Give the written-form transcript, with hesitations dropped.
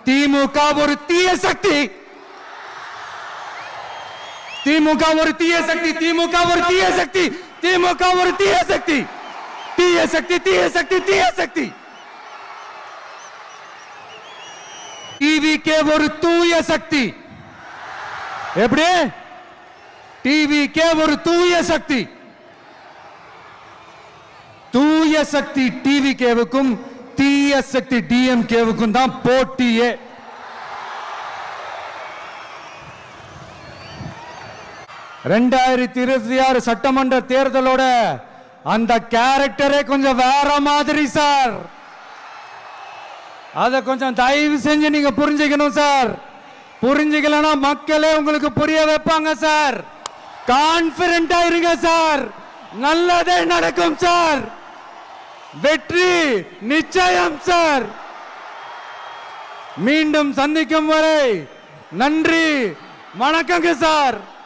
திமுக ஒரு தீய சக்தி. திமுக ஒரு தீய சக்தி. திமுக ஒரு தீய சக்தி. திமுக ஒரு தீய சக்தி. தீய சக்தி, தீய சக்தி, தீய சக்தி. டிவிகே ஒரு தூய சக்தி. எப்படி? டிவிகே ஒரு தூய சக்தி. தூய சக்தி டிவிகேவுக்கும் தீய சக்தி டிஎம்கேவுக்கும் தான் போட்டியே. ரெண்டாயிரத்தி 26 சட்டமன்ற தேர்தலோட அந்த கேரக்டரே கொஞ்சம் வேற மாதிரி சார். அத கொஞ்சம் தயவு செஞ்சு நீங்க புரிஞ்சுக்கணும் சார். புரிஞ்சுக்கலன்னா மக்களே உங்களுக்கு புரிய வைப்பாங்க சார். கான்பிடென்டா இருங்க சார். நல்லதே நடக்கும் சார். வெற்றி நிச்சயம் சார். மீண்டும் சந்திக்கும் வரை நன்றி, வணக்கங்க சார்.